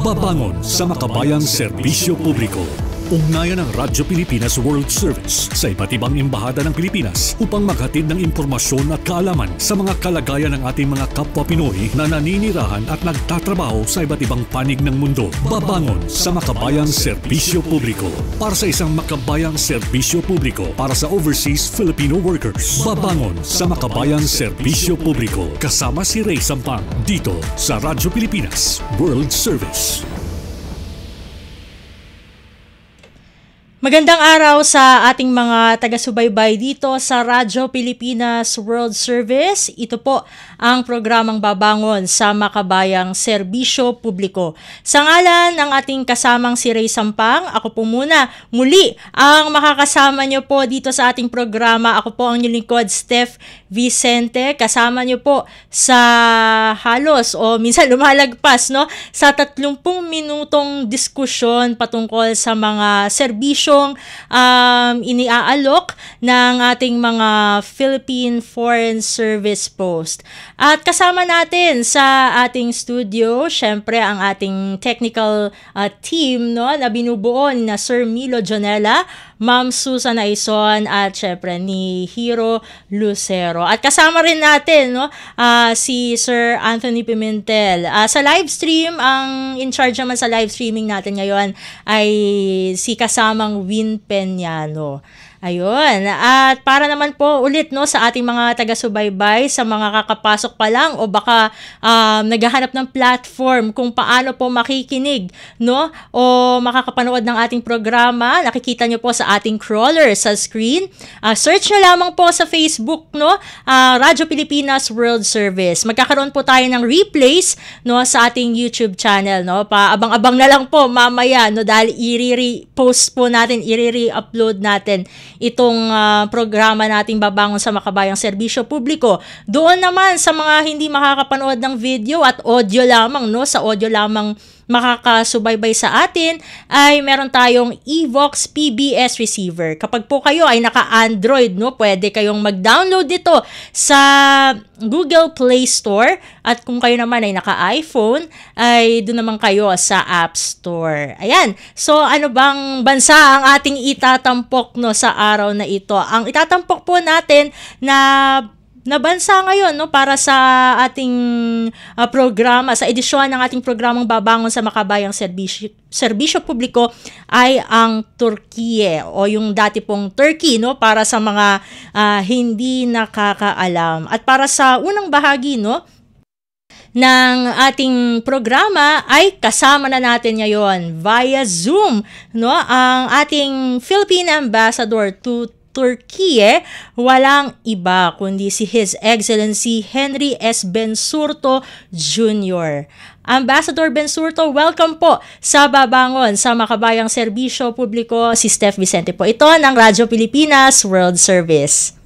Babangon sa makabayang serbisyo publiko. Ugnayan ng Radyo Pilipinas World Service sa iba't ibang embahada ng Pilipinas upang maghatid ng impormasyon at kaalaman sa mga kalagayan ng ating mga kapwa Pinoy na naninirahan at nagtatrabaho sa iba't ibang panig ng mundo. Babangon sa makabayang serbisyo publiko para sa isang makabayang serbisyo publiko para sa overseas Filipino workers. Babangon sa makabayang serbisyo publiko kasama si Ray Sampang dito sa Radyo Pilipinas World Service. Magandang araw sa ating mga taga-subaybay dito sa Radyo Pilipinas World Service. Ito po ang programang Babangon sa makabayang serbisyo publiko. Sa ngalan ng ating kasamang si Ray Sampang, ako po muna muli ang makakasama nyo po dito sa ating programa. Ako po ang inyong lingkod, Steph Vicente. Kasama nyo po sa halos o minsan lumalagpas sa 30 minutong diskusyon patungkol sa mga serbisyo iniaalok ng ating mga Philippine Foreign Service Post. At kasama natin sa ating studio, syempre ang ating technical team na binubuo na Sir Milo Jonella, Ma'am Susan Aison at syempre ni Hiro Lucero. At kasama rin natin si Sir Anthony Pimentel. Sa live stream, ang in charge naman sa live streaming natin ngayon ay si kasamang Win Peñano. Ayun. At para naman po ulit sa ating mga taga-subaybay, sa mga kakapasok pa lang o baka naghahanap ng platform kung paano po makikinig o makakapanood ng ating programa, nakikita nyo po sa ating crawler sa screen. Search nyo lamang po sa Facebook, Radyo Pilipinas World Service. Magkakaroon po tayo ng replays sa ating YouTube channel. Paabang-abang na lang po mamaya dahil i-repost po natin, i-re-upload natin itong programa nating Babangon sa makabayang serbisyo publiko. Doon naman sa mga hindi makakapanood ng video at audio lamang, sa audio lamang makakasubaybay sa atin, ay meron tayong Evox PBS receiver. Kapag po kayo ay naka-Android, pwede kayong mag-download dito sa Google Play Store, at kung kayo naman ay naka-iPhone, ay doon naman kayo sa App Store. Ayan. So, ano bang bansa ang ating itatampok sa araw na ito? Ang itatampok po natin na bansa ngayon para sa ating programa, sa edisyon ng ating programang Babangon sa makabayang serbisyo publiko ay ang Turkiye o yung dati pong Turkey para sa mga hindi nakakaalam. At para sa unang bahagi ng ating programa ay kasama na natin ngayon via Zoom ang ating Philippine Ambassador to Turkiye, walang iba kundi si His Excellency Henry S. Bensurto Jr. Ambassador Bensurto, welcome po sa Babangon sa makabayang serbisyo publiko. Si Steph Vicente po ito ng Radyo Pilipinas World Service.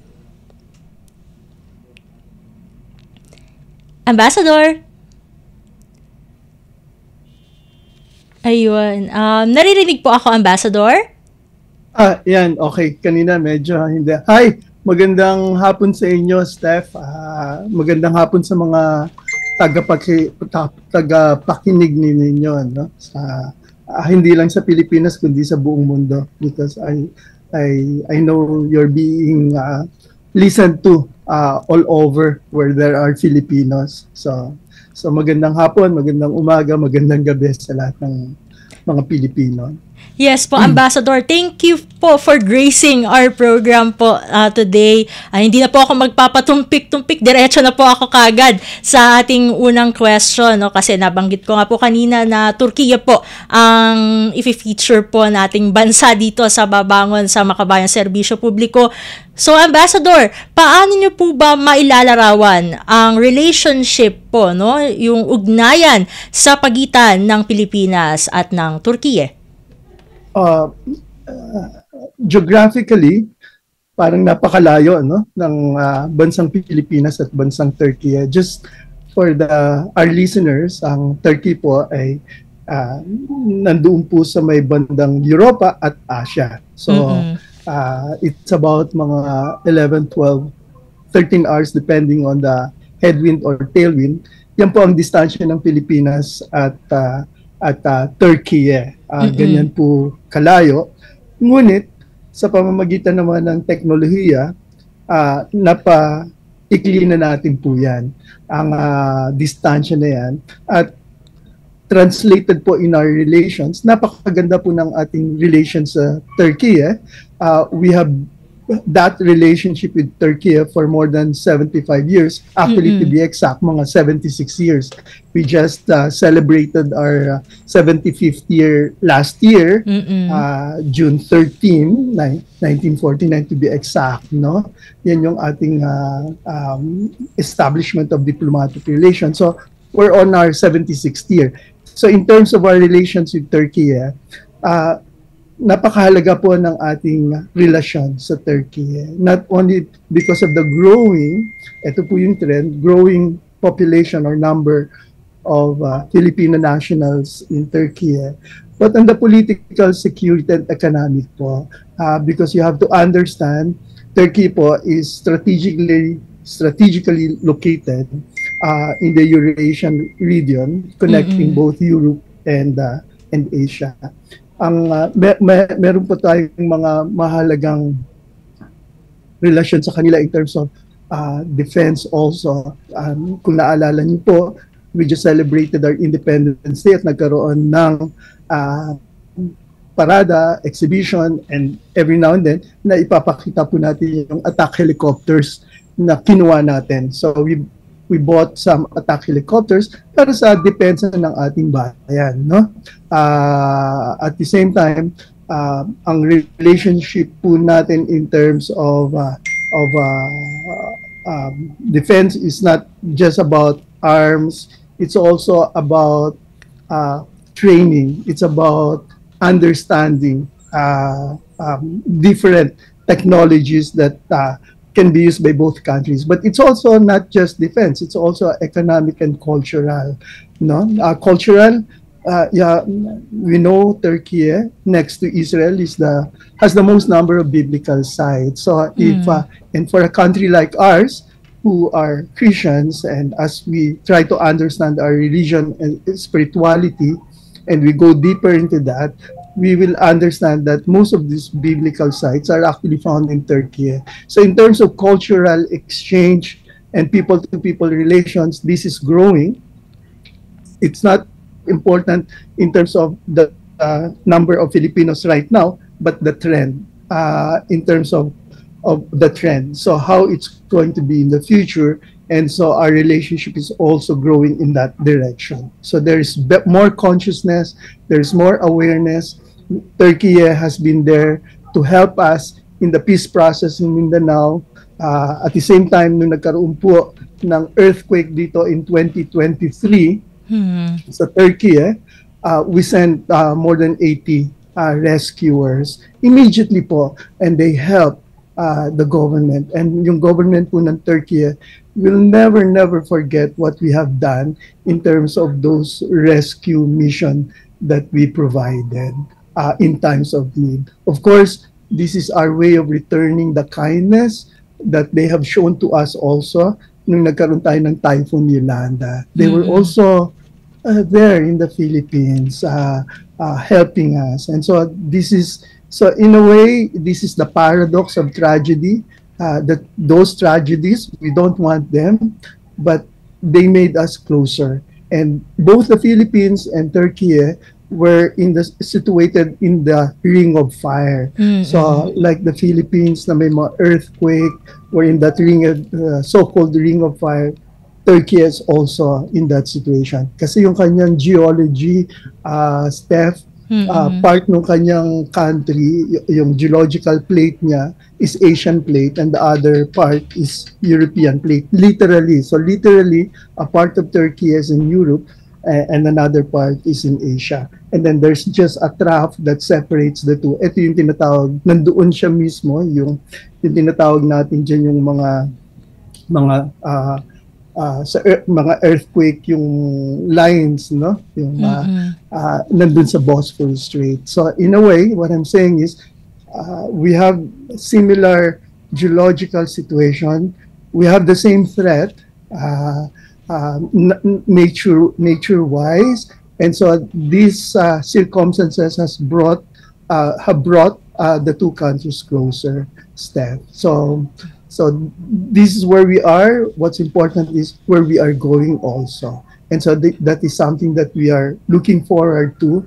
Ambassador? Ayun. Naririnig po ako, Ambassador? Yan. Okay. Kanina medyo hindi. Hi! Magandang hapon sa inyo, Steph. Magandang hapon sa mga tagapakinig ninyo. Hindi lang sa Pilipinas, kundi sa buong mundo. Because I know you're being listened to all over where there are Filipinos. So magandang hapon, magandang umaga, magandang gabi sa lahat ng mga Pilipino. Yes po, Ambassador. Thank you po for gracing our program po today. Hindi na po ako magpapatumpik-tumpik. Diretso na po ako kagad sa ating unang question. Kasi nabanggit ko nga po kanina na Turkiye po ang i-feature po nating bansa dito sa Babangon sa makabayang serbisyo publiko. So, Ambassador, paano nyo po ba mailalarawan ang relationship po, yung ugnayan sa pagitan ng Pilipinas at ng Turkiye? Geographically, parang napakalayo ng bansang Pilipinas at bansang Turkey. Just for our listeners, ang Turkey po ay nandoon po sa may bandang Europa at Asia. So, it's about mga 11, 12, 13 hours depending on the headwind or tailwind. Yan po ang distansya ng Pilipinas at at Turkey. Ganyan po kalayo. Ngunit sa pamamagitan naman ng teknolohiya, napa-ikli na natin po yan, ang distansya na yan. At translated po in our relations, napakaganda po ng ating relations sa Turkey. We have that relationship with Turkey for more than 75 years. Actually, to be exact, mga 76 years. We just celebrated our 75th year last year, June 13, 1949 to be exact. No? Yan yung ating establishment of diplomatic relations. So, we're on our 76th year. So, in terms of our relations with Turkey, napakahalaga po ng ating relasyon sa Turkey. Not only because of the ito po yung trend, growing population or number of Filipino nationals in Turkey, but on the political, security, and economic po. Because you have to understand, Turkey po is strategically located in the Eurasian region, connecting both Europe and Asia. Meron po tayong mga mahalagang relasyon sa kanila in terms of defense also. Kung naalala niyo po, we just celebrated our Independence Day at nagkaroon ng parada, exhibition, and every now and then na ipapakita po natin yung attack helicopters na kinuha natin. So we bought some attack helicopters para sa depensa ng ating bayan, no? At the same time, ang relationship po natin in terms of defense is not just about arms. It's also about training. It's about understanding different technologies that can be used by both countries. But it's also not just defense, it's also economic and cultural. No? Cultural, we know Turkey, next to Israel, has the most number of biblical sites. So and for a country like ours, who are Christians, and as we try to understand our religion and spirituality, and we go deeper into that, we will understand that most of these biblical sites are actually found in Turkey. So in terms of cultural exchange and people-to-people relations, this is growing. It's not important in terms of the number of Filipinos right now, but the trend, in terms of the trend. So how it's going to be in the future. And so our relationship is also growing in that direction. So there's more consciousness, there's more awareness. Turkey has been there to help us in the peace process in Mindanao. At the same time, nung nagkaroon po ng earthquake dito in 2023 sa Turkey, we sent more than 80 rescuers immediately po, and they helped the government. And yung government po ng Turkey will never forget what we have done in terms of those rescue mission that we provided in times of need. Of course, this is our way of returning the kindness that they have shown to us also nung nagkaroon tayo ng Typhoon Yolanda. They were also there in the Philippines helping us. And so so in a way, this is the paradox of tragedy. That those tragedies, we don't want them, but they made us closer. And both the Philippines and Turkey were situated in the ring of fire. So like the Philippines na may mga earthquake, were in that so-called ring of fire. Turkey is also in that situation. Kasi yung kanyang geology, Steph, part ng kanyang country, yung geological plate niya is Asian plate and the other part is European plate. Literally. So literally, a part of Turkey is in Europe and another part is in Asia. And then there's just a trough that separates the two. Ito yung tinatawag, nandoon siya mismo, yung tinatawag natin dyan yung mga earthquake, yung lines, no? Yung nandun sa Bosphorus Strait. So in a way, what I'm saying is, we have similar geological situation. We have the same threat, nature-wise, And so these circumstances have brought the two countries closer, Steph. So this is where we are. What's important is where we are going also. And so that is something that we are looking forward to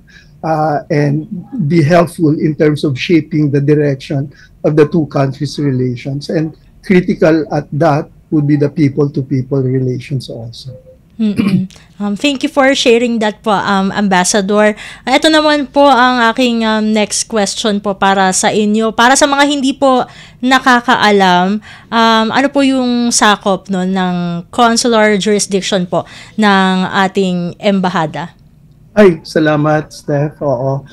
and be helpful in terms of shaping the direction of the two countries' relations. And critical at that would be the people-to-people relations also. Thank you for sharing that po, Ambassador. Ito naman po ang aking next question po para sa inyo. Para sa mga hindi po nakakaalam, ano po yung sakop no, ng consular jurisdiction po ng ating embahada? Ay, salamat, Steph. Oo.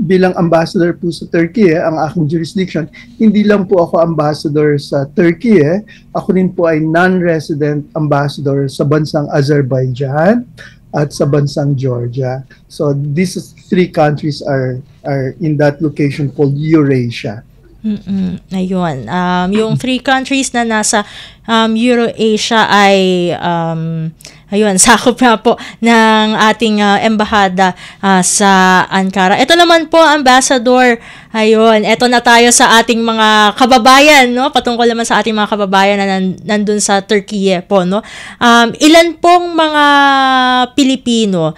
Bilang ambassador po sa Turkey, ang aking jurisdiction, hindi lang po ako ambassador sa Turkey. Ako rin po ay non-resident ambassador sa bansang Azerbaijan at sa bansang Georgia. So these three countries are in that location called Eurasia. Ayun. Yung three countries na nasa Eurasia ay ayun, sakop na po ng ating embahada sa Ankara. Ito naman po, Ambassador, ayun, ito na tayo sa ating mga kababayan, no? Patungkol naman sa ating mga kababayan na nandun sa Turkey po, no? Ilan pong mga Pilipino,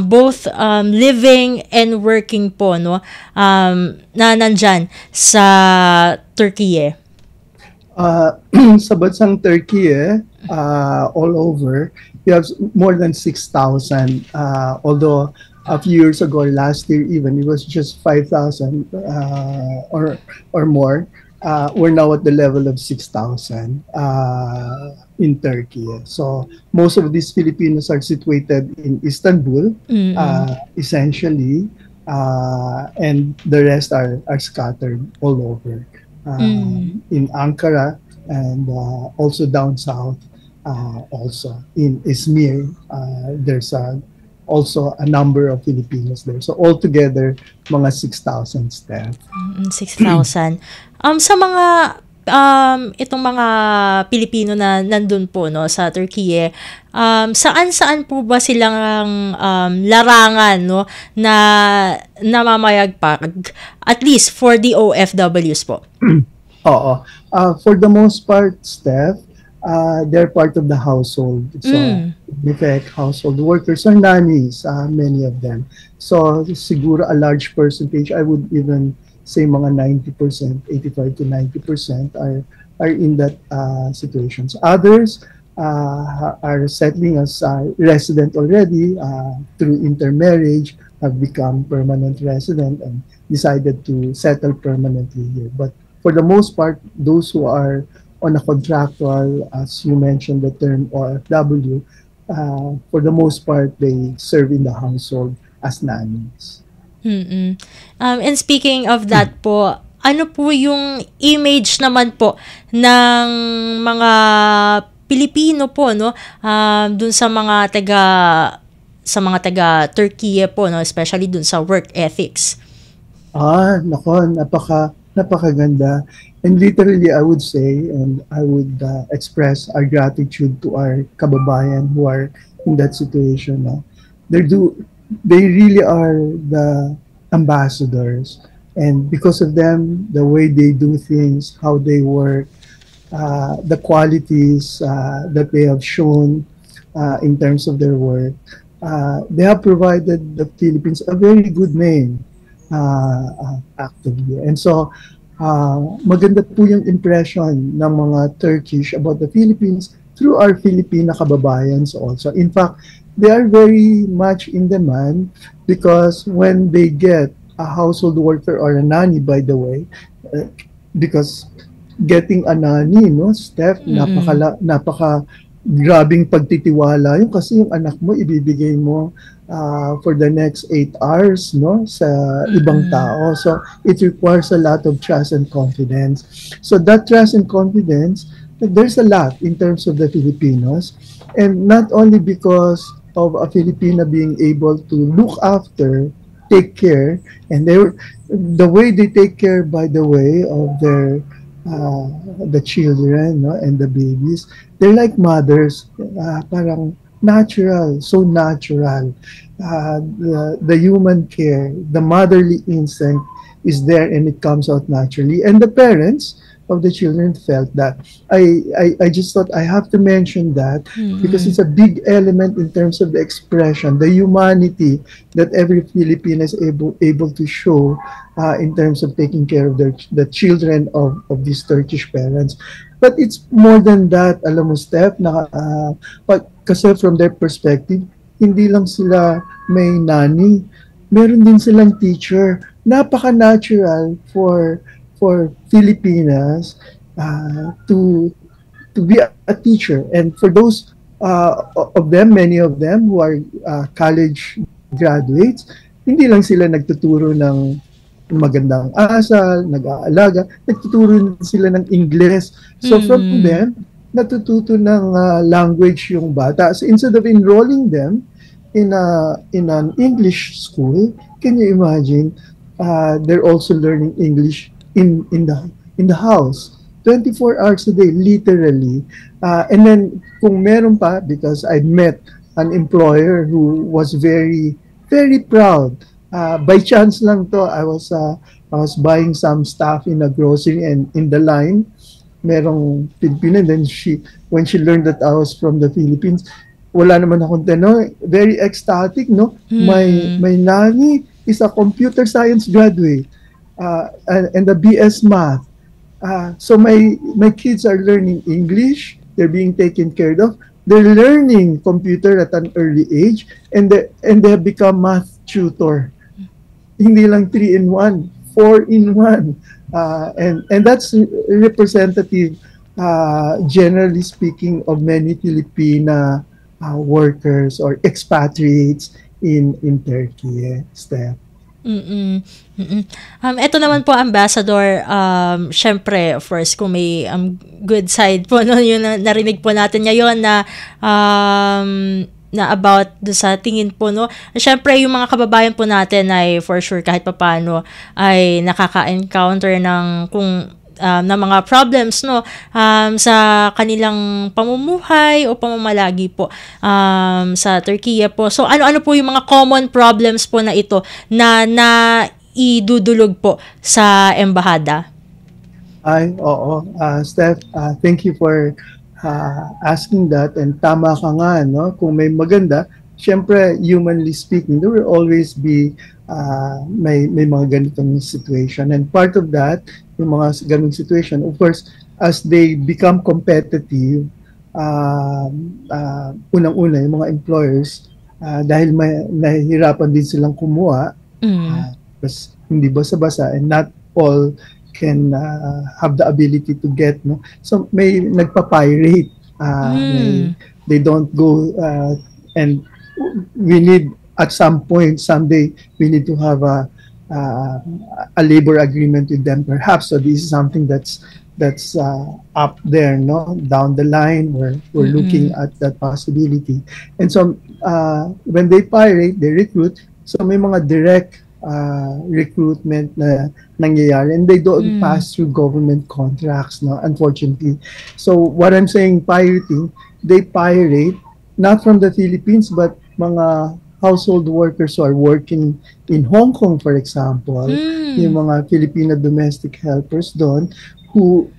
both living and working po, no? Na nandyan sa Turkey. Sa bansang Turkey, all over, we have more than 6,000. Although a few years ago, last year even, it was just 5,000 or more. We're now at the level of 6,000 in Turkey. So most of these Filipinos are situated in Istanbul, essentially, and the rest are scattered all over. In Ankara and also down south, also in Izmir, there's also a number of Filipinos there. So altogether, mga 6,000 staff. 6,000. Sa mga itong mga Pilipino na nandun po no sa Turkey, saan po ba silang larangan no na namamayagpag, at least for the OFWs po? Oo. For the most part, Steph, they're part of the household. So, in effect, household workers or nannies, many of them. So, siguro a large percentage, I would even say mga 90%, 85 to 90% are in that situations. Others are settling as resident already through intermarriage, have become permanent resident and decided to settle permanently here. But for the most part, those who are on a contractual, as you mentioned the term OFW, for the most part, they serve in the household as nannies. And speaking of that po, ano po yung image naman po ng mga Pilipino po no dun sa mga taga Turkey po no, especially dun sa work ethics? Nako, napakaganda. And literally, I would say, and I would express our gratitude to our kababayan who are in that situation. They really are the ambassadors. And because of them, the way they do things, how they work, the qualities that they have shown in terms of their work, they have provided the Philippines a very good name actively. And so, maganda po yung impression ng mga Turkish about the Philippines through our Filipina kababayans also. In fact, they are very much in demand because when they get a household worker or a nanny, by the way, because getting a nanny, no, Steph, napaka grabing pagtitiwala yun kasi yung anak mo ibibigay mo for the next 8 hours no sa ibang tao. So it requires a lot of trust and confidence. So that trust and confidence, there's a lot in terms of the Filipinos, and not only because of a Filipina being able to look after, take care, and the way they take care, by the way, of their the children, no, and the babies, they're like mothers. Parang natural, so natural. The human care, the motherly instinct is there and it comes out naturally. And the parents of the children felt that. I just thought I have to mention that because it's a big element in terms of the expression, the humanity that every Filipino is able to show in terms of taking care of the children of these Turkish parents. But it's more than that, alam mo, Steph, kasi from their perspective, hindi lang sila may nanny, meron din silang teacher. Napaka-natural for Filipinas to be a teacher. And for those of them, many of them who are college graduates, hindi lang sila nagtuturo ng magandang asal, nag-aalaga, nagtuturo sila ng Ingles. So from them, natututo ng language yung bata. So instead of enrolling them in an English school, can you imagine? They're also learning English in the house, 24 hours a day, literally. And then kung meron pa, because I met an employer who was very, very proud. By chance lang to, I was buying some stuff in a grocery, and in the line, merong Filipino. And then when she learned that I was from the Philippines, wala naman akong tanong, very ecstatic, no? My nanny is a computer science graduate and a BS math. So my kids are learning English, they're being taken care of, they're learning computer at an early age, and they have become math tutor. Hindi lang 3-in-1, 4-in-1. And that's representative, generally speaking, of many Filipina workers or expatriates in Turkey, Steph. Ito naman po, Ambassador, syempre, of course, kung may good side po, no, yun narinig po natin ngayon na about sa tingin po, no. Syempre, yung mga kababayan po natin ay for sure kahit papaano ay nakaka-encounter ng mga problems, no, sa kanilang pamumuhay o pamamalagi po sa Turkey po. So ano po yung mga common problems po na ito na idudulog po sa embahada? Oo. Steph, thank you for asking that, and tama ka nga, no? Kung may maganda, syempre, humanly speaking, there will always be may mga ganitong situation. And part of that, yung mga ganitong situation, of course, as they become competitive, unang-una, yung mga employers, dahil nahihirapan din silang kumuha, kasi hindi basa-basa, and not all can have the ability to get, no? So may nagpa-pirate, they don't go, and we need at some point someday we need to have a labor agreement with them, perhaps. So this is something that's up there, no, down the line. We're looking at that possibility. And so when they pirate, they recruit. So may mga direct recruitment na nangyayari, and they don't pass through government contracts, no, unfortunately. So what I'm saying, pirating, they pirate not from the Philippines, but mga household workers who are working in Hong Kong, for example, yung mga Filipino domestic helpers doon who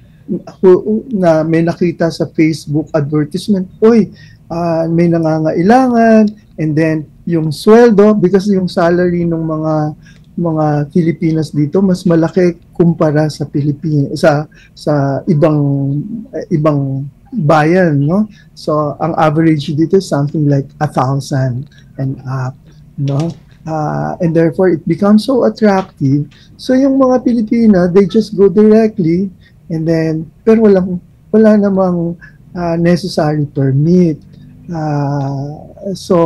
na may nakita sa Facebook advertisement, may nangangailangan, and then yung sweldo, because yung salary ng mga Filipinas dito mas malaki kumpara sa Pilipinas, sa ibang bayan, no? So ang average dito is something like 1,000 and up, no? And therefore it becomes so attractive. So yung mga Pilipina, they just go directly, and then pero wala namang necessary permit. So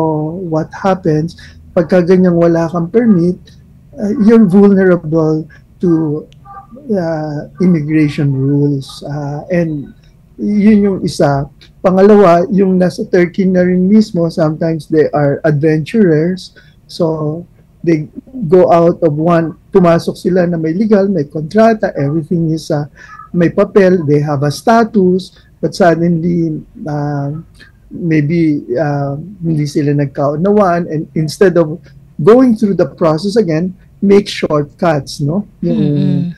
what happens, pagka ganyang wala kang permit, you're vulnerable to immigration rules, and yun yung isa. Pangalawa, yung nasa Turkey na rin mismo, sometimes they are adventurers, so they go out of pumasok sila na may legal, may kontrata, everything is may papel, they have a status, but suddenly maybe hindi sila nagkaunawaan, and instead of going through the process again, make shortcuts, no? Yung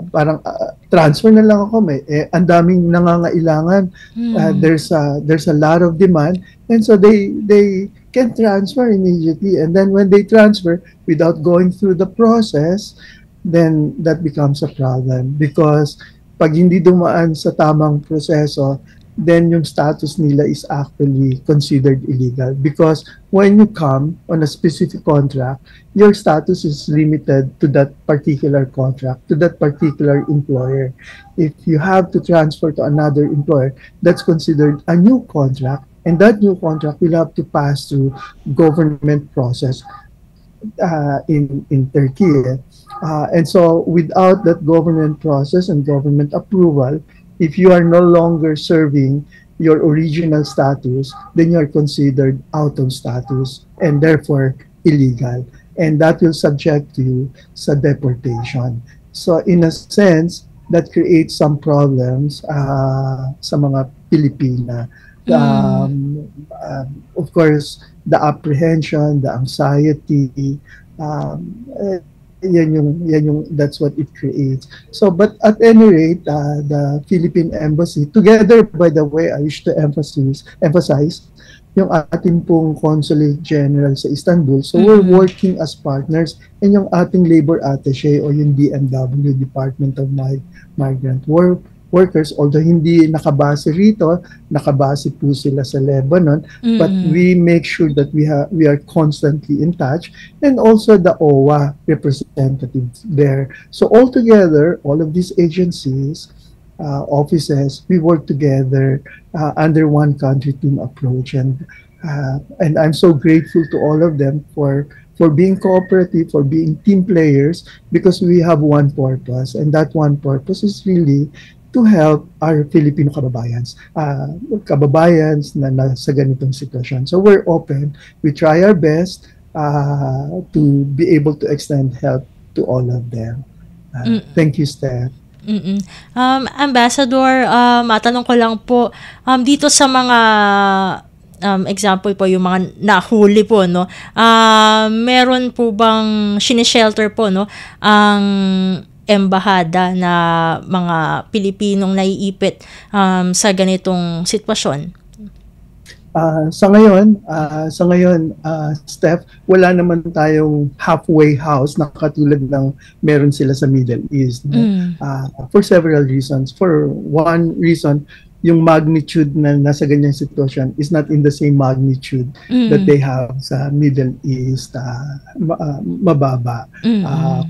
parang transfer na lang ako, ang daming nangangailangan, there's a lot of demand, and so they can transfer immediately, and then when they transfer without going through the process, then that becomes a problem, because pag hindi dumaan sa tamang proseso, then yung status nila is actually considered illegal, because when you come on a specific contract, your status is limited to that particular contract, to that particular employer. If you have to transfer to another employer, that's considered a new contract, and that new contract will have to pass through government process in Turkey. And so without that government process and government approval, if you are no longer serving your original status, then you are considered out of status and therefore illegal. And that will subject you sa deportation. So in a sense, that creates some problems sa mga Pilipina. Of course, the apprehension, the anxiety, that's what it creates. So, but at any rate, the Philippine Embassy, together, by the way, I wish to emphasize yung ating pong Consulate General sa Istanbul. So, we're working as partners, and yung ating labor attaché o yung DMW, Department of Migrant Workers, although hindi nakabase rito, nakabase po sila sa Lebanon, but we make sure that we are constantly in touch, and also the OWA representatives there. So altogether, all of these agencies, offices, we work together under one country team approach, and I'm so grateful to all of them for being cooperative, for being team players, because we have one purpose, and that one purpose is really to help our Filipino kababayans na nasa ganitong sitwasyon. So we're open. We try our best to be able to extend help to all of them. Thank you, Steph. Ambassador, matanong ko lang po, dito sa mga example po, yung mga nahuli po, no? Meron po bang sineshelter po, no, ang embahada na mga Pilipinong naiipit sa ganitong sitwasyon? Sa ngayon, Steph, wala naman tayong halfway house na katulad ng meron sila sa Middle East. For several reasons. For one reason, yung magnitude na nasa ganyang sitwasyon is not in the same magnitude that they have sa Middle East, mababa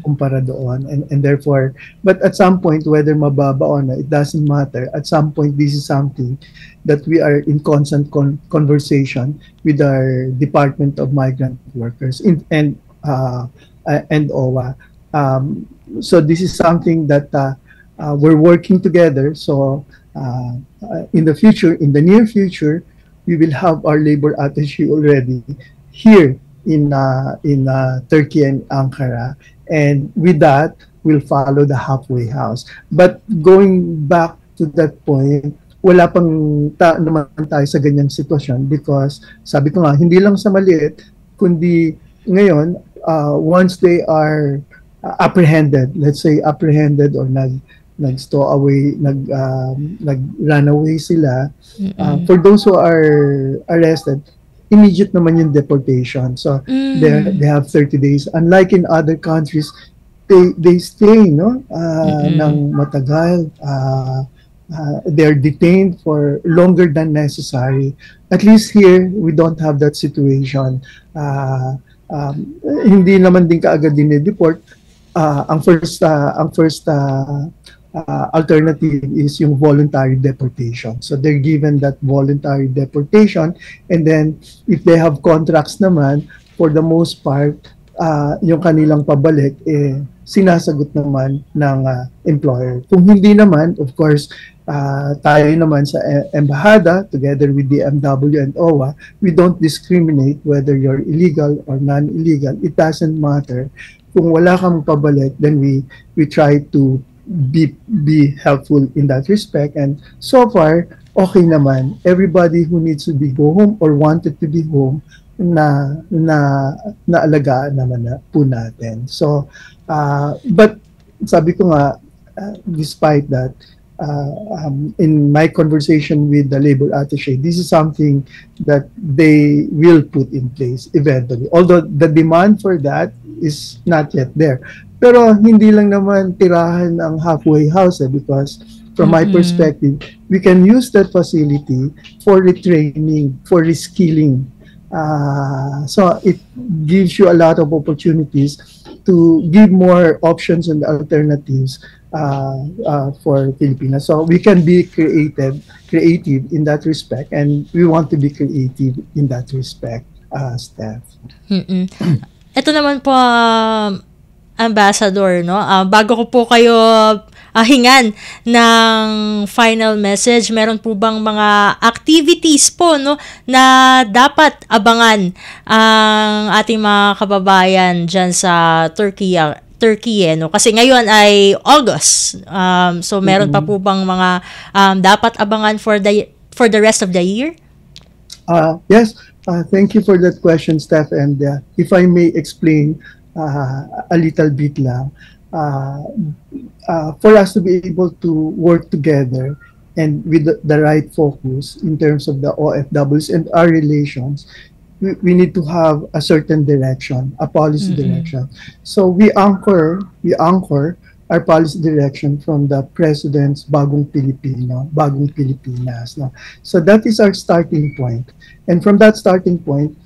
kumpara doon. And therefore, but at some point, whether mababa or not, it doesn't matter. At some point, this is something that we are in constant conversation with our Department of Migrant Workers and OWA. So this is something that we're working together. So in the near future, we will have our labor attaché already here in Turkey and Ankara, and with that, we'll follow the halfway house. But going back to that point, wala pang naman tayo sa ganyang sitwasyon, because sabi ko nga, hindi lang sa maliit, kundi ngayon, once they are apprehended, let's say apprehended or nag-stow away, nag-run away sila, for those who are arrested, immediate naman yung deportation. So they have 30 days. Unlike in other countries, they stay ng matagal. They're detained for longer than necessary. At least here, we don't have that situation. Hindi naman din kaagad dinideport. Ang first alternative is yung voluntary deportation. So they're given that voluntary deportation, and then if they have contracts naman, for the most part, yung kanilang pabalik, sinasagot naman ng employer. Kung hindi naman, of course, tayo naman sa embahada, together with the MW and OWA, we don't discriminate whether you're illegal or non-illegal. It doesn't matter. Kung wala kang pabalik, then we try to be helpful in that respect. And so far, okay naman. Everybody who needs to be home or wanted to be home, na naalagaan naman na po natin. So, but sabi ko nga, despite that, in my conversation with the labor attaché, this is something that they will put in place eventually. Although the demand for that is not yet there. Pero hindi lang naman tirahan ang halfway house because from my perspective, we can use that facility for retraining, for reskilling. So it gives you a lot of opportunities to give more options and alternatives for Filipinas. So we can be creative in that respect, and we want to be creative in that respect, Steph. Ito naman po, Ambassador, no? Bago ko po kayo hingan ng final message, meron po bang mga activities po, no, na dapat abangan ang ating mga kababayan dyan sa Turkey, no? Kasi ngayon ay August. So meron pa po bang mga dapat abangan for the rest of the year? Yes. Thank you for that question, Steph. And if I may explain a little bit lang, for us to be able to work together and with the right focus in terms of the OFWs and our relations, we need to have a certain direction, a policy direction. So we anchor our policy direction from the President's Bagong Pilipino, Bagong Pilipinas. No? So that is our starting point. And from that starting point,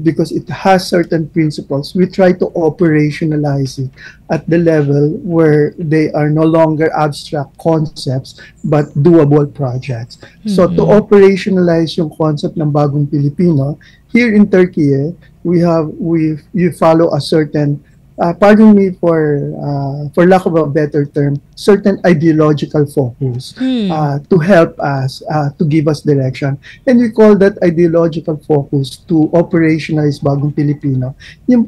because it has certain principles, we try to operationalize it at the level where they are no longer abstract concepts but doable projects. So to operationalize yung concept ng Bagong Pilipino, here in Turkey, we follow a certain, pardon me for lack of a better term, certain ideological focus to help us, to give us direction. And we call that ideological focus to operationalize Bagong Pilipino. Yung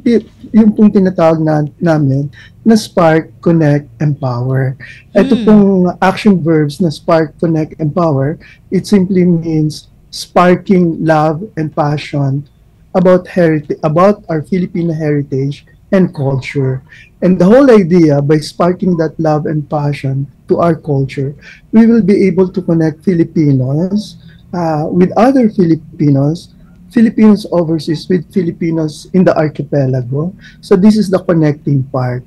pong tinatawag namin na spark, connect, empower. Ito pong action verbs na spark, connect, empower, it simply means sparking love and passion about heritage, about our Filipino heritage and culture. And the whole idea, by sparking that love and passion to our culture, we will be able to connect Filipinos with other Filipinos, Filipinos overseas with Filipinos in the archipelago. So this is the connecting part,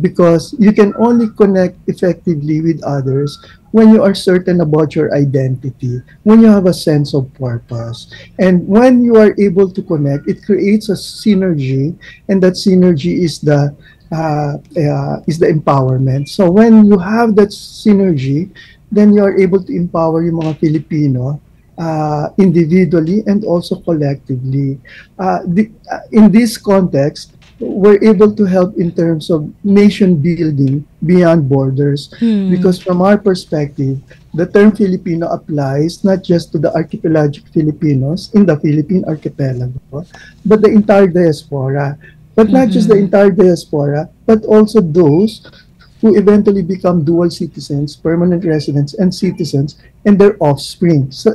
because you can only connect effectively with others when you are certain about your identity, when you have a sense of purpose. And when you are able to connect, it creates a synergy, and that synergy is the empowerment. So when you have that synergy, then you are able to empower yung mga Filipino individually and also collectively. In this context, we're able to help in terms of nation building beyond borders, because from our perspective, the term Filipino applies not just to the archipelagic Filipinos in the Philippine archipelago, but the entire diaspora. But not just the entire diaspora, but also those who eventually become dual citizens, permanent residents, and citizens, and their offspring. So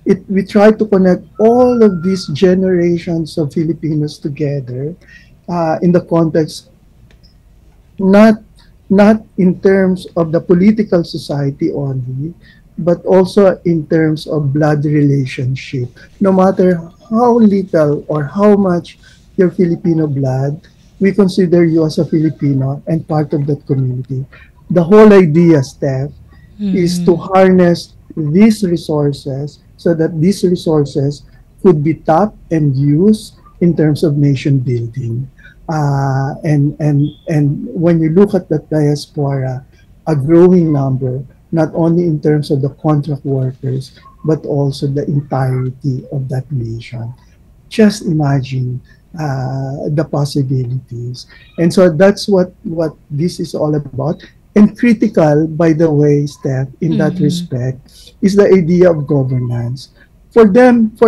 we try to connect all of these generations of Filipinos together in the context, not in terms of the political society only, but also in terms of blood relationship. No matter how little or how much your Filipino blood, we consider you as a Filipino and part of that community. The whole idea, Steph, is to harness these resources so that these resources could be tapped and used in terms of nation building. And when you look at the diaspora, a growing number, not only in terms of the contract workers, but also the entirety of that nation. Just imagine the possibilities. And so that's what this is all about. And critical, by the way, Steph, in that respect, is the idea of governance. For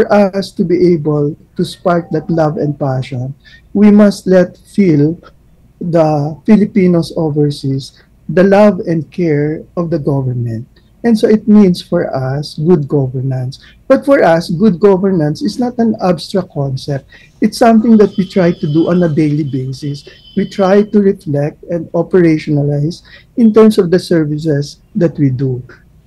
us to be able to spark that love and passion, we must feel the Filipinos overseas the love and care of the government. And so it means for us good governance. But for us, good governance is not an abstract concept. It's something that we try to do on a daily basis. We try to reflect and operationalize in terms of the services that we do.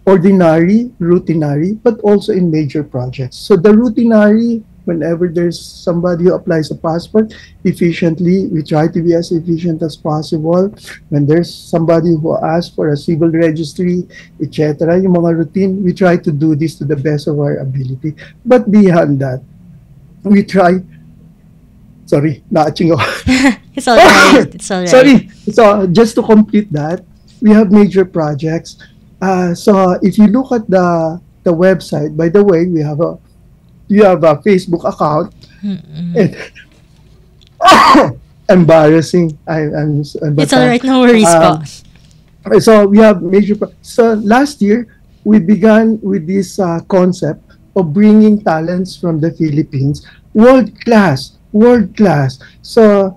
Ordinary, routinary, but also in major projects. So the routinary, whenever there's somebody who applies a passport efficiently, we try to be as efficient as possible. When there's somebody who asks for a civil registry, etc., yung mga routine, we try to do this to the best of our ability. But beyond that, we try, sorry, naaching ako. It's all right. It's all right. Sorry. So just to complete that, we have major projects. So if you look at the website, by the way, you have a Facebook account. And embarrassing. It's all right. No worries po. So we have so last year we began with this concept of bringing talents from the Philippines, world class. So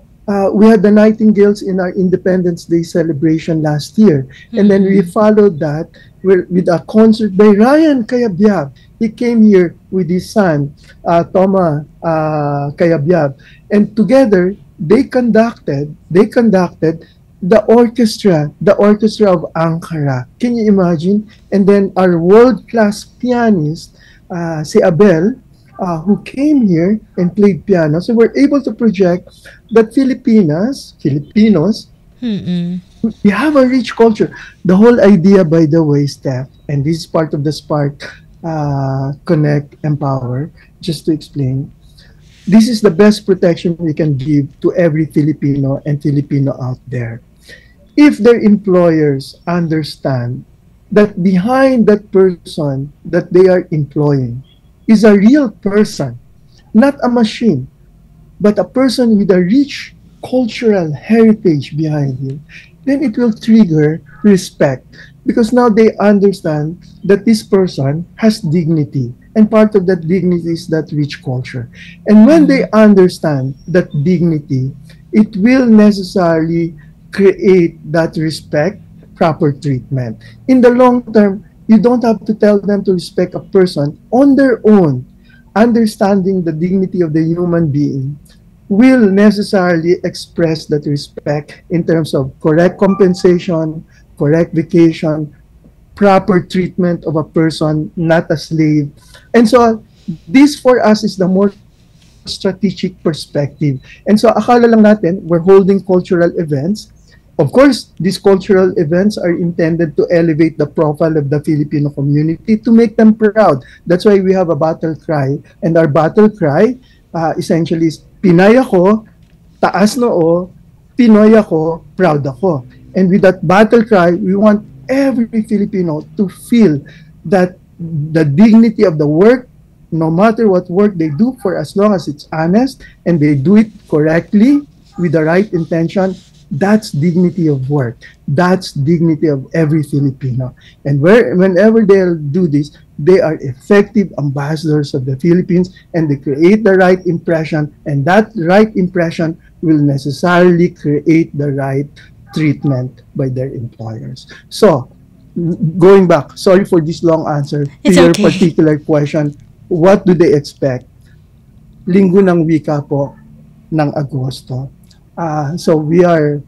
we had the Nightingales in our Independence Day celebration last year. And then we followed that with a concert by Ryan Cayabyab. He came here with his son, Toma Cayabyab. And together, they conducted the orchestra of Ankara. Can you imagine? And then our world-class pianist, si Abel, who came here and played piano. So we're able to project that Filipinos, we have a rich culture. The whole idea, by the way, Steph, and this is part of the Spark Connect Empower, just to explain, this is the best protection we can give to every Filipino and Filipino out there. If their employers understand that behind that person that they are employing is a real person, not a machine, but a person with a rich cultural heritage behind him, then it will trigger respect, because now they understand that this person has dignity, and part of that dignity is that rich culture. And when they understand that dignity, it will necessarily create that respect, proper treatment. In the long term, you don't have to tell them to respect a person on their own. Understanding the dignity of the human being will necessarily express that respect in terms of correct compensation, correct vacation, proper treatment of a person, not a slave. And so this for us is the more strategic perspective. And so akala lang natin, we're holding cultural events. Of course, these cultural events are intended to elevate the profile of the Filipino community, to make them proud. That's why we have a battle cry. And our battle cry essentially is, Pinay ako, taas noo, Pinoy ako, proud ako. And with that battle cry, we want every Filipino to feel that the dignity of the work, no matter what work they do, for as long as it's honest and they do it correctly with the right intention, that's dignity of work. That's dignity of every Filipino. And whenever they'll do this, they are effective ambassadors of the Philippines, and they create the right impression, and that right impression will necessarily create the right treatment by their employers. So, going back, sorry for this long answer to your particular question, what do they expect? Linggo ng wika po ng Agosto. So we are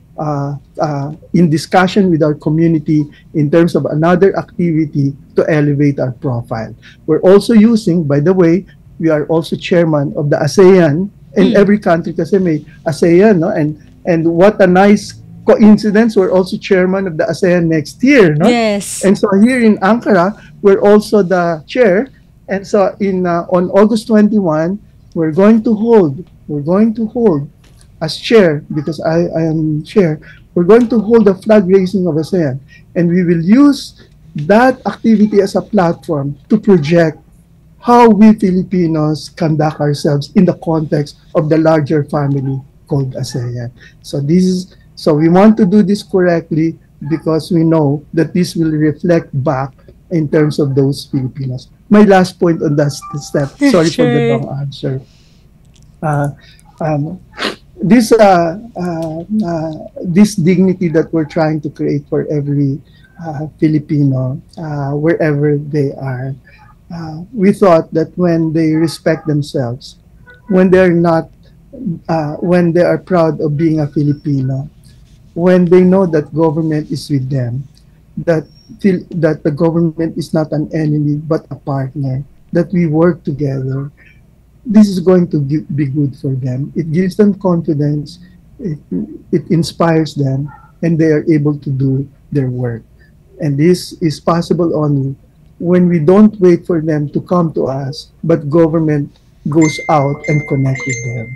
in discussion with our community in terms of another activity to elevate our profile. We're also using, by the way, we are also chairman of the ASEAN, in every country kasi may ASEAN, no? And what a nice coincidence, we're also chairman of the ASEAN next year, no? Yes. And so here in Ankara, we're also the chair. And so on August 21, we're going to hold as chair, because I am chair, we're going to hold a flag raising of ASEAN. And we will use that activity as a platform to project how we Filipinos conduct ourselves in the context of the larger family called ASEAN. So we want to do this correctly, because we know that this will reflect back in terms of those Filipinos. My last point on that step, sorry for the long answer. This dignity that we're trying to create for every Filipino, wherever they are. We thought that when they respect themselves, when they're not, when they are proud of being a Filipino, when they know that government is with them, that that the government is not an enemy but a partner, that we work together, this is going to be good for them. It gives them confidence, it inspires them, and they are able to do their work. And this is possible only when we don't wait for them to come to us, but government goes out and connect with them.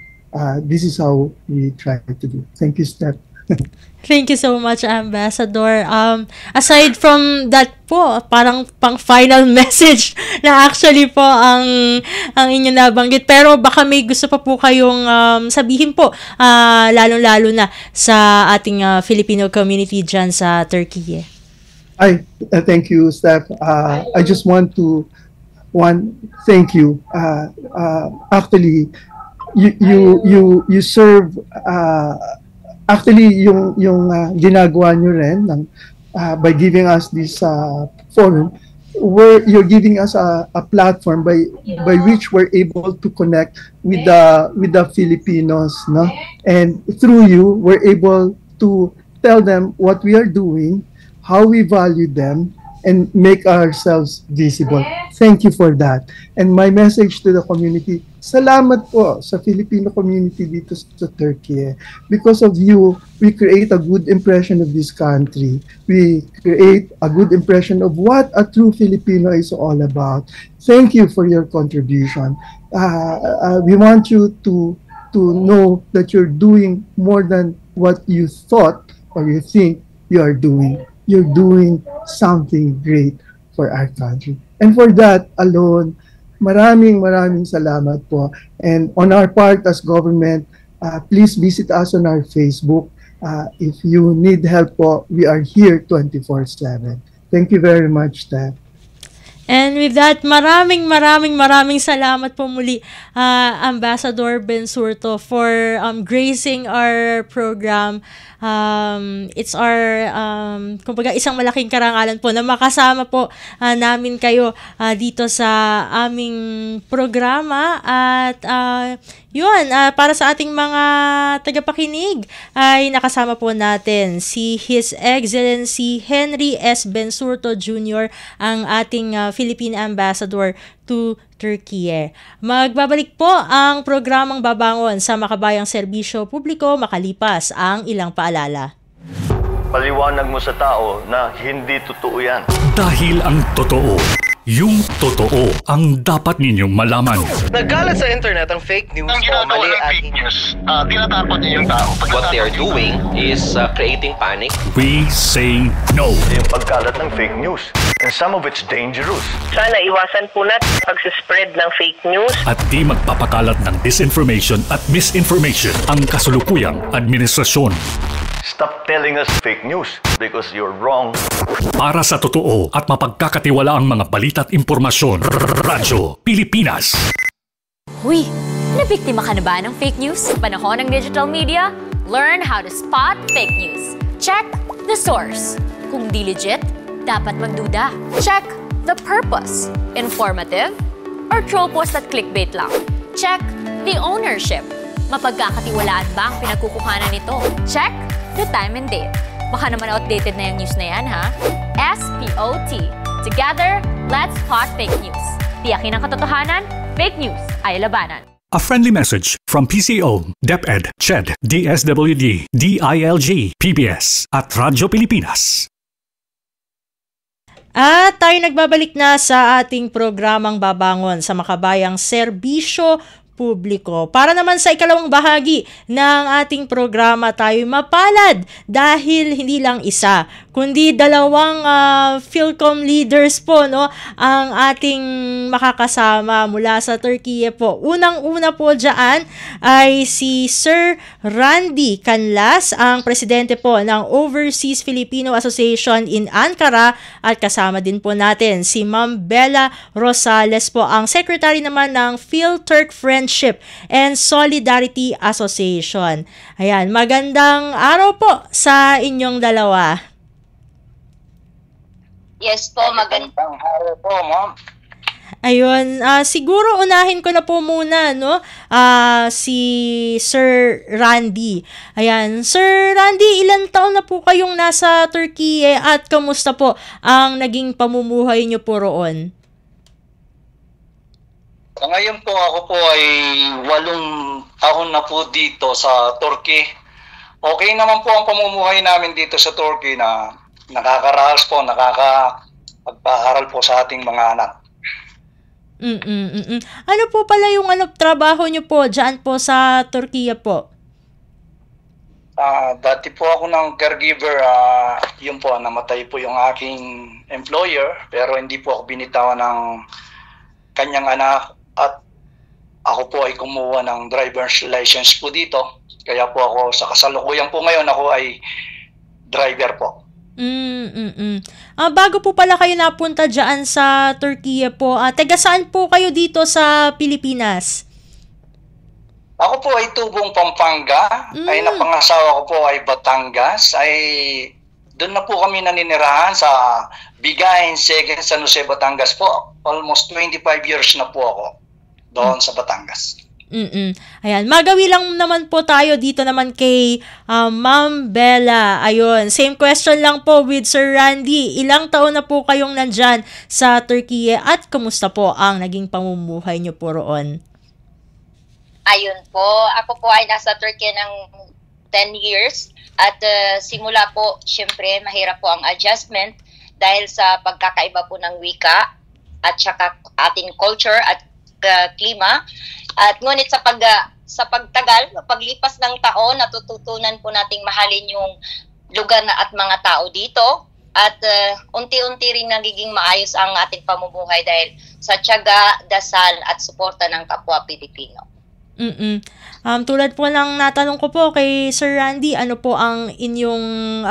This is how we try to do. Thank you, Steph. Thank you so much, Ambassador. Aside from that po, parang pang final message na actually po ang inyo nabanggit. Pero baka may gusto pa po kayong sabihin po, lalong-lalo na sa ating Filipino community dyan sa Turkey. Thank you, Steph. I just want to thank you. Actually, you serve. Actually, yung ginagawa nyo rin by giving us this forum, where you're giving us a platform by which we're able to connect with the Filipinos, no? And through you, we're able to tell them what we are doing, how we value them, and make ourselves visible. Thank you for that. And my message to the community, salamat po sa Filipino community dito sa Turkey. Because of you, we create a good impression of this country. We create a good impression of what a true Filipino is all about. Thank you for your contribution. We want you to know that you're doing more than what you thought or you think you are doing. You're doing something great for our country. And for that alone, maraming salamat po. And on our part as government, please visit us on our Facebook. If you need help po, we are here 24/7. Thank you very much, Steph. And with that, maraming salamat po muli, Ambassador Bensurto, for gracing our program. It's our, kumbaga, isang malaking karangalan po na makasama po namin kayo dito sa aming programa. At yun, para sa ating mga tagapakinig, ay nakasama po natin si His Excellency Henry S. Bensurto Jr., ang ating Philippine Ambassador to Turkey. Magbabalik po ang programang Babangon sa Makabayang Serbisyo Publiko makalipas ang ilang paalala. Paliwanag mo sa tao na hindi totoo yan. Dahil ang totoo, yung totoo ang dapat ninyong malaman. Nagkalat sa internet ang fake news o mali at fake news. Tinatakot niyo yung tao. What they are doing is creating panic. We say no. Yung pagkalat ng fake news. And some of it's dangerous. Sana iwasan po natin pag-spread ng fake news. At di magpapakalat ng disinformation at misinformation ang kasulukuyang administrasyon. Stop telling us fake news because you're wrong. Para sa totoo at mapagkakatiwalaang mga balita at impormasyon, Radyo Pilipinas. Huy, nabiktima ka na ba ng fake news sa panahon ng digital media? Learn how to spot fake news. Check the source. Kung di legit, dapat magduda. Check the purpose. Informative or troll post at clickbait lang. Check the ownership. Mapagkakatiwalaan ba ang pinagkukuhanan nito? Check the time and date. Baka naman outdated na yung news na yan, ha? SPOT. Together, let's spot fake news. Tiyakin ang katotohanan, fake news ay labanan. A friendly message from PCO, DepEd, CHED, DSWD, DILG, PBS at Radyo Pilipinas. At tayo nagbabalik na sa ating programang Babangon sa Makabayang Serbisyo Publiko. Para naman sa ikalawang bahagi ng ating programa, tayo mapalad dahil hindi lang isa, kundi dalawang Philcom leaders po, no, ang ating makakasama mula sa Turkey po. Unang-una po dyan ay si Sir Randy Canlas, ang presidente po ng Overseas Filipino Association in Ankara, at kasama din po natin si Ma'am Bella Rosales po, ang secretary naman ng Phil-Turk Friendship and Solidarity Association. Ayan, magandang araw po sa inyong dalawa. Yes po, magandang araw po, ma'am. Ayun, siguro unahin ko na po muna, no? Si Sir Randy. Ayan, Sir Randy, ilang taon na po kayong nasa Turkey at kamusta po ang naging pamumuhay niyo po roon? Ngayon po ako po ay 8 taon na po dito sa Turkey. Okay naman po ang pamumuhay namin dito sa Turkey na nakakaraos po, nakakapagpaaral po sa ating mga anak. Ano po pala yung trabaho niyo po diyan po sa Turkiya po? Dati po ako ng caregiver, yun po, namatay po yung aking employer, pero hindi po ako binitawan ng kanyang anak at ako po ay kumuha ng driver's license po dito. Kaya po ako sa kasalukuyan po ngayon ako ay driver po. Bago po pala kayo napunta dyan sa Turkey po, taga saan po kayo dito sa Pilipinas? Ako po ay tubong Pampanga, ay napangasawa ko po ay Batangas, ay doon na po kami naninirahan sa Bigayan, Second San Jose, Batangas po. Almost 25 years na po ako doon sa Batangas. Ayan, magawi lang naman po tayo dito naman kay Ma'am Bella. Ayun, same question lang po with Sir Randy. Ilang taon na po kayong nandyan sa Turkey at kumusta po ang naging pamumuhay niyo po roon? Ayun po, ako po ay nasa Turkey ng 10 years at simula po, syempre, mahirap po ang adjustment dahil sa pagkakaiba po ng wika at saka ating culture at klima. At ngunit sa pagtagal, paglipas ng taon, natututunan po nating mahalin yung lugar at mga tao dito. At unti-unti rin nagiging maayos ang ating pamumuhay dahil sa tiyaga, dasal at suporta ng kapwa Pilipino. Tulad po lang natanong ko po kay Sir Randy, ano po ang inyong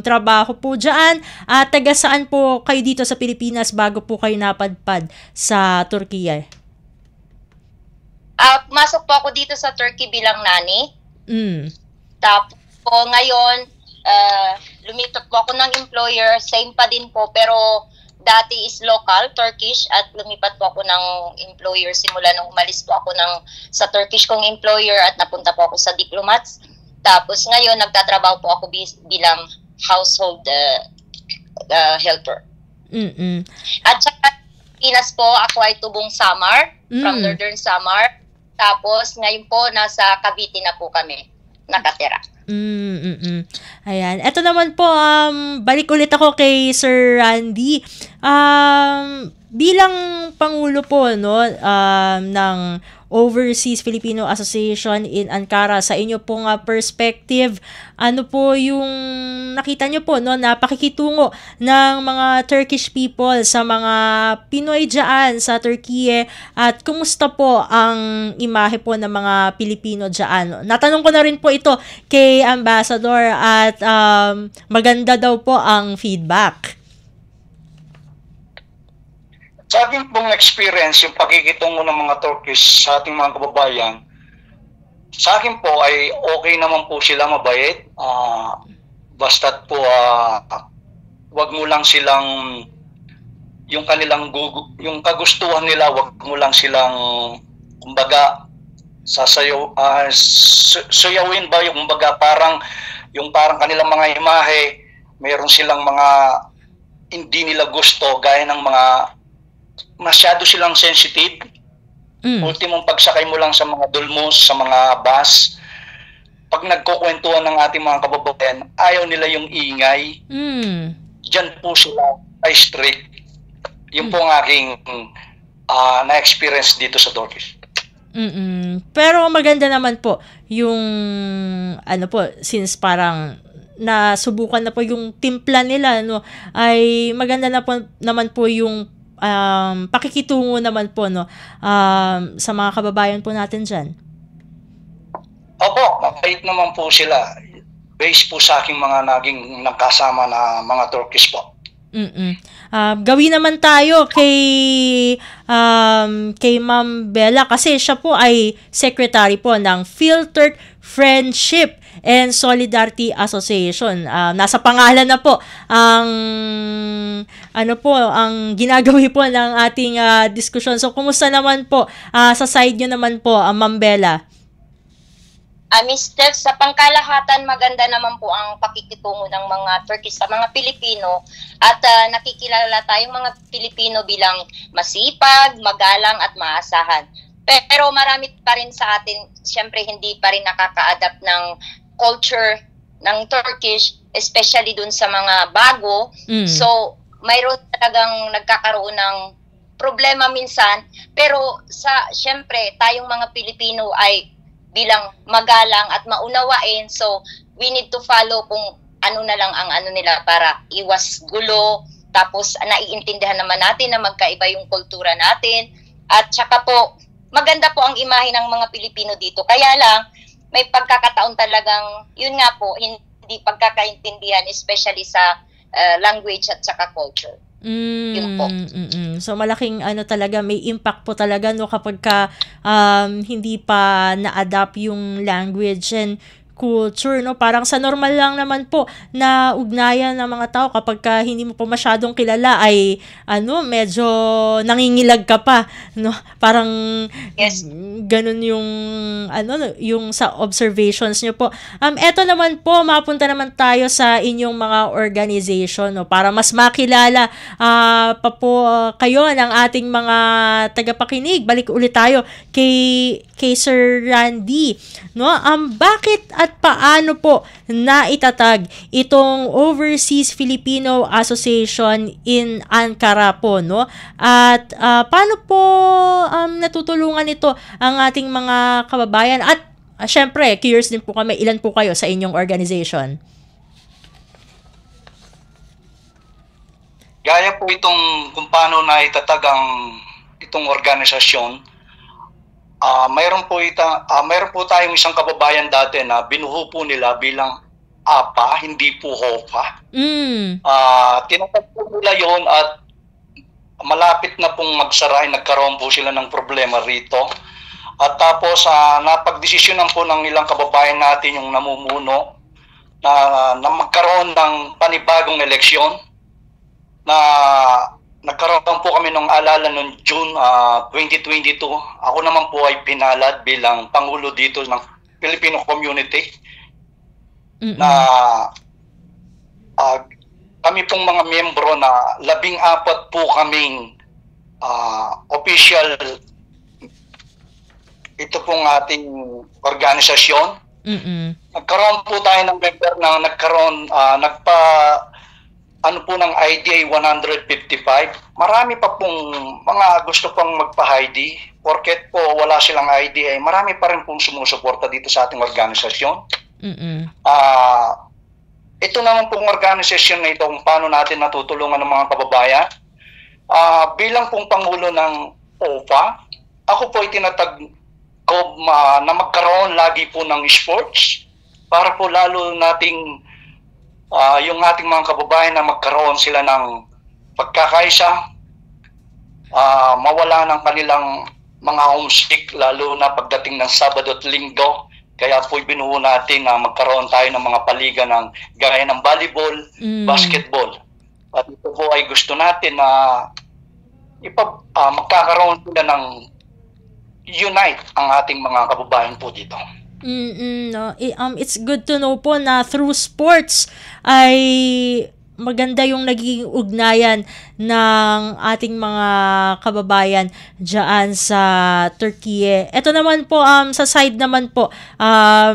trabaho po dyan? At taga saan po kayo dito sa Pilipinas bago po kayo napadpad sa Turkey? Pumasok po ako dito sa Turkey bilang nani. Tapos po ngayon, lumipat po ako ng employer, same pa din po, pero dati is local, Turkish, at lumipat po ako ng employer simula nung umalis po ako sa Turkish kong employer at napunta po ako sa Diplomats. Tapos ngayon, nagtatrabaho po ako bilang household helper. At saka, Pinas po, ako ay tubong Samar, from Northern Samar. Tapos, ngayon po, nasa Cavite na po kami nakatira. Ayan. Ito naman po, balik ulit ako kay Sir Randy. Bilang Pangulo po, no, ng Overseas Filipino Association in Ankara, sa inyo pong perspective, ano po yung nakita nyo po, no, na pakikitungo ng mga Turkish people sa mga Pinoy dyan sa Turkey, at kumusta po ang imahe po ng mga Pilipino dyan? Natanong ko na rin po ito kay Ambassador at maganda daw po ang feedback. Sa aking pong experience, yung pakikitungo ng mga Turkish sa ating mga kababayan, sa akin po ay okay naman po sila, mabait. Basta't po, wag mo lang silang, yung kanilang, yung kagustuhan nila, wag mo lang silang, kumbaga, suyawin ba, yung kumbaga, parang kanilang mga imahe, mayroon silang mga hindi nila gusto, gaya ng mga masyado silang sensitive. Ultimong pagsakay mo lang sa mga dulmos, sa mga bus, pag nagkukwentuhan ng ating mga kababayan, ayaw nila yung ingay. Diyan po sila ay strict. Yung po ang aking na-experience dito sa Turkish. Pero maganda naman po yung ano po, since parang nasubukan na po yung timpla nila, no, ay maganda na po naman po yung pakikitungo naman po, no, sa mga kababayan po natin dyan. Opo, mabait naman po sila. Based po sa aking mga naging nakasama na mga Turkish po. Gawin naman tayo kay Ma'am Bella kasi siya po ay secretary po ng Filtered Friendship and Solidarity Association. Nasa pangalan na po ang ang ginagawi po ng ating diskusyon. So kumusta naman po sa side nyo naman po, Ma'am Bella? Miss Steph, sa pangkalahatan, maganda naman po ang pakikitungo ng mga Turkish sa mga Pilipino at nakikilala tayong mga Pilipino bilang masipag, magalang at maasahan. Pero marami pa rin sa atin, siyempre hindi pa rin nakaka-adapt ng culture ng Turkish, especially dun sa mga bago. So, mayroon talagang nagkakaroon ng problema minsan. Pero siyempre, tayong mga Pilipino ay bilang magalang at maunawain. So, we need to follow kung ano na lang ang ano nila para iwas gulo. Tapos, naiintindihan naman natin na magkaiba yung kultura natin. At saka po, maganda po ang imahe ng mga Pilipino dito. Kaya lang, may pagkakataon talagang, yun nga po, hindi pagkakaintindihan, especially sa language at saka culture. Yun po. So malaking talaga, may impact po talaga kapag hindi pa na-adapt yung language and culture, parang sa normal lang naman po na ugnayan ng mga tao kapag hindi mo pa masyadong kilala ay medyo nangingilag ka pa, parang yes, ganun yung yung sa observations niyo po. Eto naman po, mapunta naman tayo sa inyong mga organization, para mas makilala pa po kayo ng ating mga tagapakinig. Balik ulit tayo kay Sir Randy, bakit at paano po naitatag itong Overseas Filipino Association in Ankara po, At paano po natutulungan ito ang ating mga kababayan? At syempre, curious din po kami, ilan po kayo sa inyong organization? Gaya po itong kung paano naitatag itong organisasyon. Mayroon po tayong isang kababayan dati na binuho po nila bilang APA, hindi po HOFA. Tinatag po nila yon at malapit na pong magsara, nagkaroon po sila ng problema rito. At tapos napagdesisyonan po ng ilang kababayan natin yung namumuno na magkaroon ng panibagong eleksyon na nagkaroon po kami nung alala noong June 2022. Ako naman po ay pinalad bilang Pangulo dito ng Filipino community. Na kami pong mga miyembro na 14 po kaming official ito pong ating organisasyon. Nagkaroon po tayo ng member na ng IDA 155. Marami pa pong mga gusto pang magpa-ID. Porket po wala silang IDA, marami pa rin pong sumusuporta dito sa ating organisasyon. Ito naman pong organisasyon na ito, kung paano natin natutulungan ng mga kababayan. Bilang pong Pangulo ng OFA, ako po ay tinatag ko na magkaroon lagi po ng sports para po lalo nating yung ating mga kababayan na magkaroon sila ng pagkakaisa, mawala ng kanilang mga homesick lalo na pagdating ng Sabado at Linggo. Kaya po binuo natin na magkaroon tayo ng mga paliga ng gaya ng volleyball, basketball. At ito po ay gusto natin na magkakaroon sila ng unite ang ating mga kababayan po dito. It's good to know po na through sports ay maganda yung nagiging ugnayan ng ating mga kababayan dyan sa Turkey. Ito naman po, sa side naman po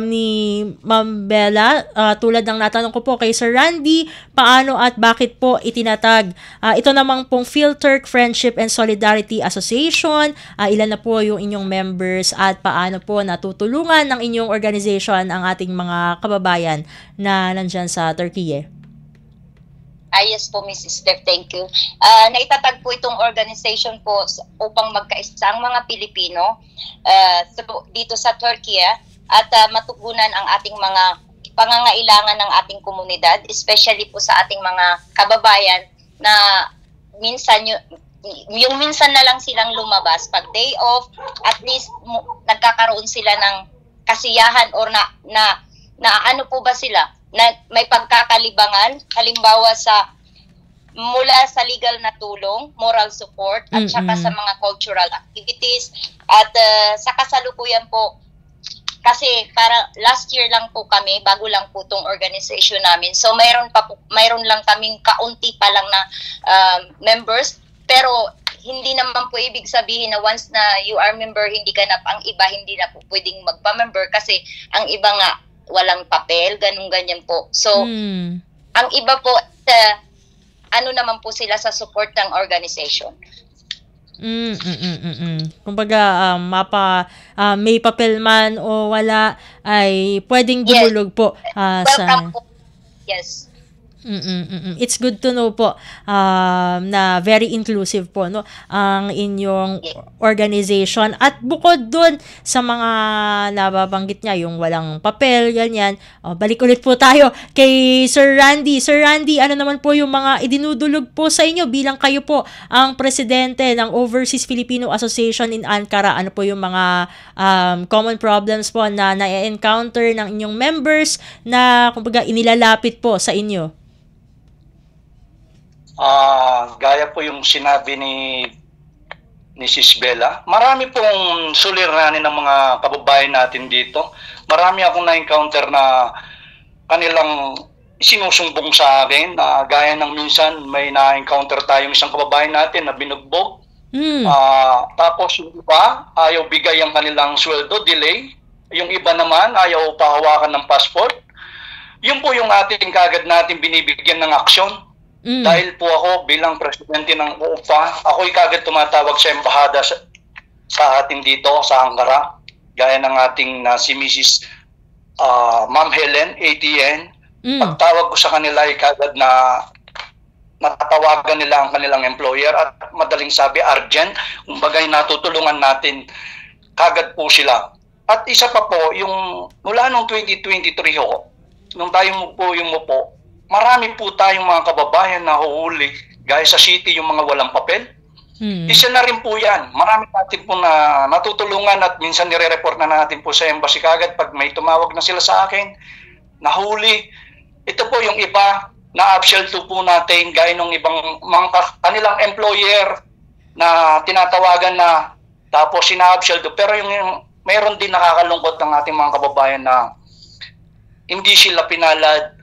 ni Ma'am Bella, tulad ng natanong ko po kay Sir Randy, paano at bakit po itinatag ito namang pong Filtered Friendship and Solidarity Association, ilan na po yung inyong members at paano po natutulungan ng inyong organization ang ating mga kababayan na nandyan sa Turkey? Yes po, Mrs. Steph, thank you. Naitatag po itong organization po upang magkaisa ang mga Pilipino dito sa Turkey at matugunan ang ating mga pangangailangan ng ating komunidad, especially po sa ating mga kababayan na minsan yung minsan na lang silang lumabas pag day off, at least nagkakaroon sila ng kasiyahan or na ano po ba sila, na may pagkakalibangan, halimbawa mula sa legal na tulong, moral support, at saka sa mga cultural activities. At sa kasalukuyan po, kasi para last year lang po kami, bago lang po tong organization namin. So mayroon lang kaming kaunti pa lang na members, pero hindi naman po ibig sabihin na once na you are member, hindi ka na, ang iba hindi na po pwedeng magpa-member kasi ang iba nga walang papel, ganyan po. So ang iba po, ano naman po sila sa support ng organization. Kumbaga, may papel man o wala, ay pwedeng dumulog po. Welcome po. Yes. It's good to know po na very inclusive po, no, ang inyong organization. At bukod dun sa mga nababanggit niya, yung walang papel, ganyan, balik ulit po tayo kay Sir Randy. Sir Randy, ano naman po yung mga idinudulog po sa inyo bilang kayo po ang presidente ng Overseas Filipino Association in Ankara? Ano po yung mga common problems po na na-encounter ng inyong members na kumbaga inilalapit po sa inyo? Gaya po yung sinabi ni Sis Bella, marami pong suliranin ng mga kababayan natin dito. Marami akong na-encounter na kanilang sinusumbong sa akin, na gaya ng minsan may na-encounter tayong isang kababayan natin na binugbog. Tapos yung iba, ayaw bigay ang kanilang sweldo, delay. Yung iba naman, ayaw pahawakan ng passport. Yun po yung ating kagad natin binibigyan ng aksyon. Dahil po ako bilang presidente ng UFA, ako'y kagad tumatawag sa embahada sa atin dito sa Ankara, gaya ng ating si Mrs. Ma'am Helen, ATN. Pagtawag ko sa kanila ay kagad na natatawagan nila ang kanilang employer at madaling sabi urgent, kumbagay natutulungan natin kagad po sila. At isa pa po, yung mula noong 2023 ho, nung tayo po yung mupo, marami po tayong mga kababayan na huhuli, gaya sa city yung mga walang papel. Isa na rin po yan. Marami natin po na natutulungan at minsan nire-report na natin po sa embassy kagad pag may tumawag na sila sa akin, nahuli. Ito po yung iba, na-upsell to po natin, gaya ng ibang mga kanilang employer na tinatawagan na tapos sina-upsell to. Pero yung mayroon din nakakalungkot ng ating mga kababayan na hindi sila pinalad,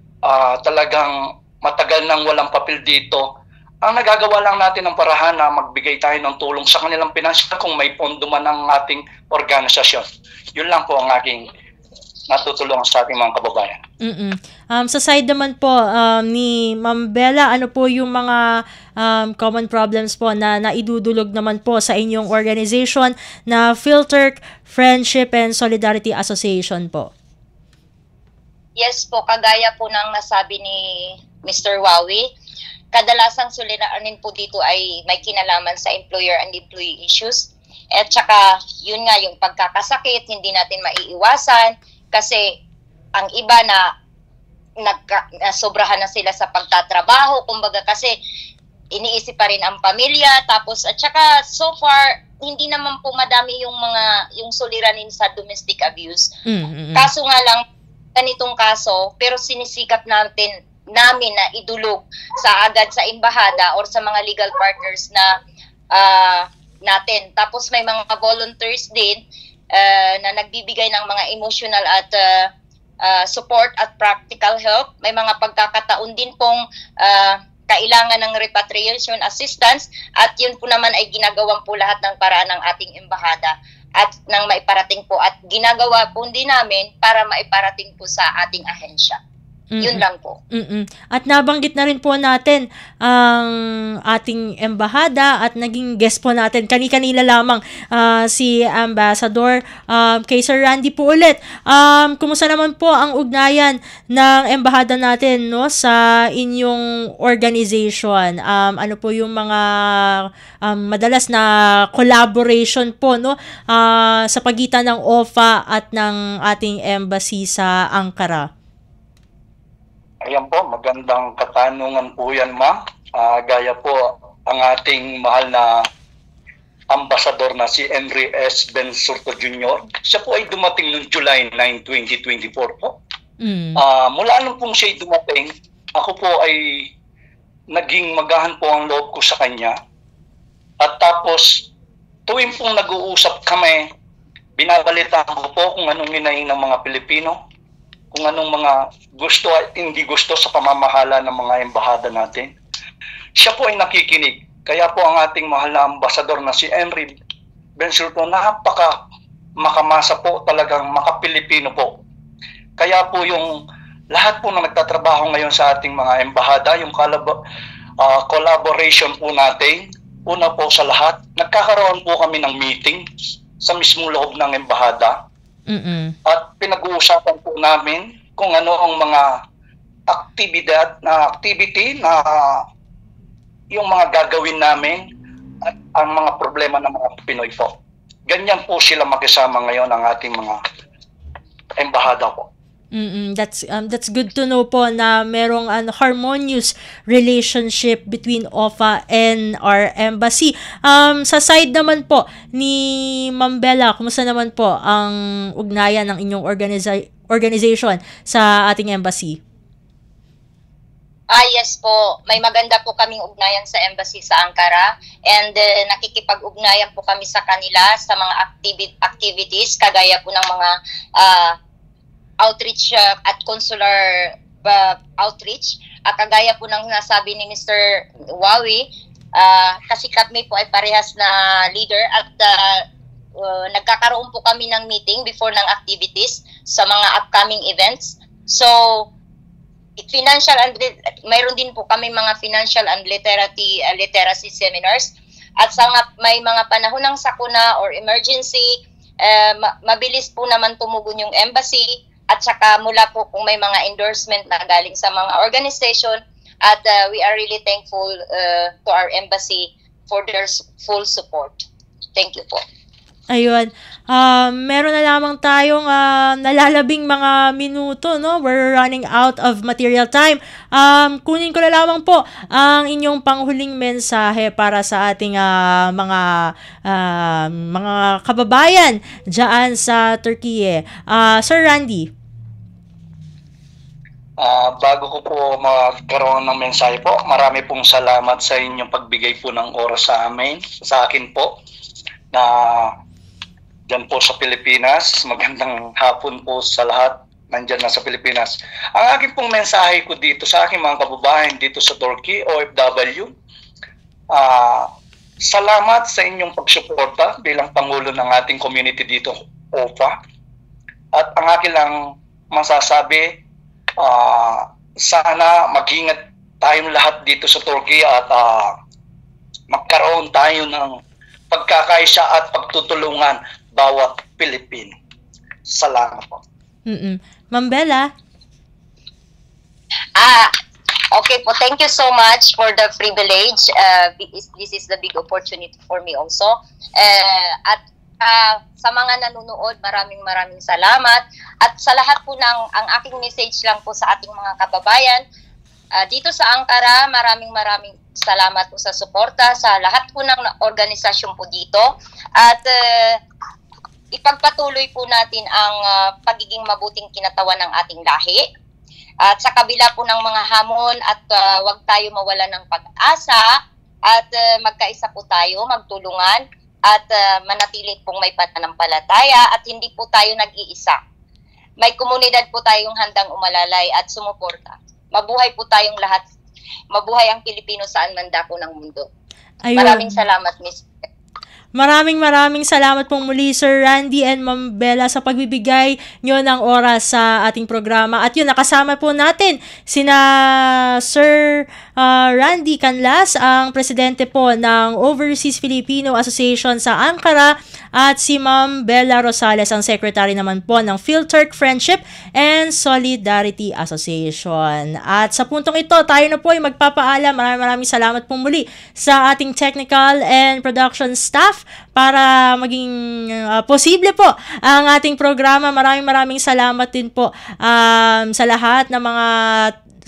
talagang matagal nang walang papel dito. Ang nagagawa lang natin ng parahan na magbigay tayo ng tulong sa kanilang pinansyal kung may pondo man ang ating organisasyon. Yun lang po ang aking natutulungan sa ating mga kababayan. Sa side naman po ni Ma'am Bella, ano po yung mga common problems po na naidudulog naman po sa inyong organization na PhilTurk Friendship and Solidarity Association po? Yes po, kagaya po ng nasabi ni Mr. Wawi, kadalasang suliranin po dito ay may kinalaman sa employer and employee issues. At saka, yun nga, yung pagkakasakit, hindi natin maiiwasan kasi ang iba na sobrahan na sila sa pagtatrabaho, kumbaga kasi iniisip pa rin ang pamilya, tapos at saka so far, hindi naman po madami yung suliranin sa domestic abuse. Kaso nga lang, ganitong kaso, pero sinisikap namin na idulog sa agad sa embahada or sa mga legal partners na natin. Tapos may mga volunteers din na nagbibigay ng mga emotional at support at practical help. May mga pagkakataon din pong kailangan ng repatriation assistance at yun po naman ay ginagawan po lahat ng paraan ng ating embahada at nang maiparating po at ginagawa po din namin para maiparating po sa ating ahensya. Yun lang po. At nabanggit na rin po natin ang ating embahada at naging guest po natin kani-kanila lamang si Ambassador. Kay Sir Randy po ulit. Kumusta naman po ang ugnayan ng embahada natin, no, sa inyong organization? Ano po yung mga madalas na collaboration po, no, sa pagitan ng OFA at ng ating embassy sa Ankara? Ayan po, magandang katanungan po yan, ma'am. Gaya po ang ating mahal na ambasador na si Henry S. Bensurto Jr. Siya po ay dumating noong July 9, 2024 po. Mula nung pong siya dumating, ako po ay naging magahan po ang loob ko sa kanya. At tapos, tuwing pong nag-uusap kami, binabalitaan ko po kung anong hinaing ng mga Pilipino, kung anong mga gusto at hindi gusto sa pamamahala ng mga embahada natin. Siya po ay nakikinig. Kaya po ang ating mahal na ambasador na si Henry Bensurto, napaka makamasa po, talagang makapilipino po. Kaya po yung lahat po na nagtatrabaho ngayon sa ating mga embahada, yung collaboration po natin, una po sa lahat, nagkakaroon po kami ng meeting sa mismong loob ng embahada. At pinag-uusapan po namin kung ano ang mga activity na yung mga gagawin namin at ang mga problema ng mga Pinoy po. Ganyan po sila makisama ngayon ang ating mga embahada po. That's good to know po na merong harmonious relationship between OFA and our embassy. Sa side naman po ni Ma'am Bella, kumusta naman po ang ugnayan ng inyong organization sa ating embassy? Yes po. May maganda po kaming ugnayan sa embassy sa Ankara, and nakikipag-ugnayan po kami sa kanila sa mga activities kagaya po ng mga outreach at consular outreach. Kagaya po ng nasabi ni Mr. Wawi, kasi kami po ay parehas na leader at nagkakaroon po kami ng meeting before ng activities sa mga upcoming events. So, mayroon din po kami mga financial and literacy seminars, at may mga panahon ng sakuna or emergency, mabilis po naman tumugon yung embassy, at saka mula po kung may mga endorsement na galing sa mga organization, at we are really thankful to our embassy for their full support. Thank you po. Ayun. Meron na lamang tayong nalalabing mga minuto, no? We're running out of material time. Kunin ko na lamang po ang inyong panghuling mensahe para sa ating mga kababayan diyan sa Turkey. Sir Randy. Bago ko po magkaroon ng mensahe po, marami pong salamat sa inyong pagbigay po ng oras sa amin, sa akin po, na dyan po sa Pilipinas. Magandang hapon po sa lahat nandyan na sa Pilipinas. Ang aking pong mensahe ko dito sa aking mga kababayan dito sa Turkey, OFW, salamat sa inyong pagsuporta bilang Pangulo ng ating community dito, OFA. At ang aking lang masasabi, sana mag-ingat tayong lahat dito sa Turkey at magkaroon tayo ng pagkakaisa at pagtutulungan bawat Pilipino. Salamat po. Ma'am Bella? Okay po. Thank you so much for the privilege. This is the big opportunity for me also. At sa mga nanonood, maraming salamat. At sa lahat po ang aking message lang po sa ating mga kababayan, dito sa Ankara, maraming salamat po sa suporta sa lahat po ng organisasyon po dito. At ipagpatuloy po natin ang pagiging mabuting kinatawan ng ating lahi. At sa kabila po ng mga hamon, at wag tayo mawala ng pag-asa, at magkaisa po tayo, magtulungan, at manatili pong may pananampalataya, at hindi po tayo nag-iisa. May komunidad po tayong handang umalalay at sumuporta. Mabuhay po tayong lahat. Mabuhay ang Pilipino saan man dako ng mundo. Ayun. Maraming salamat, Miss. Maraming salamat pong muli, Sir Randy and Ma'am Bella, sa pagbibigay nyo ng oras sa ating programa. At yun, nakasama po natin sina Sir Randy Canlas, ang presidente po ng Overseas Filipino Association sa Ankara, at si Ma'am Bella Rosales, ang secretary naman po ng Phil-Turk Friendship and Solidarity Association. At sa puntong ito, tayo na po ay magpapaalam. Maraming salamat po muli sa ating technical and production staff para maging posible po ang ating programa. Maraming salamat din po sa lahat ng mga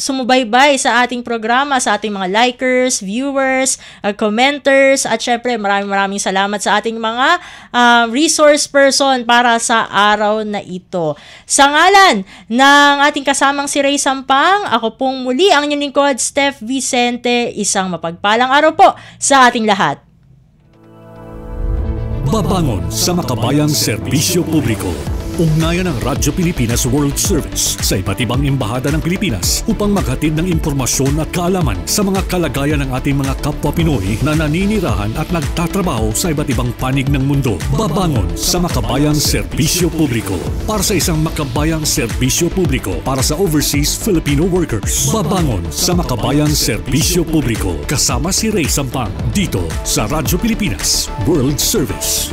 sumubaybay sa ating programa, sa ating mga likers, viewers, commenters, at syempre maraming salamat sa ating mga resource person para sa araw na ito. Sa ngalan ng ating kasamang si Ray Sampang, ako pong muli ang inyong lingkod, Steph Vicente. Isang mapagpalang araw po sa ating lahat. Babangon sa makabayang serbisyo publiko. Ugnayan ng Radyo Pilipinas World Service sa iba't ibang embahada ng Pilipinas upang maghatid ng impormasyon at kaalaman sa mga kalagayan ng ating mga kapwa Pinoy na naninirahan at nagtatrabaho sa iba't ibang panig ng mundo. Babangon sa makabayang serbisyo publiko para sa isang makabayang serbisyo publiko para sa overseas Filipino workers. Babangon sa makabayang serbisyo publiko kasama si Ray Sampang dito sa Radyo Pilipinas World Service.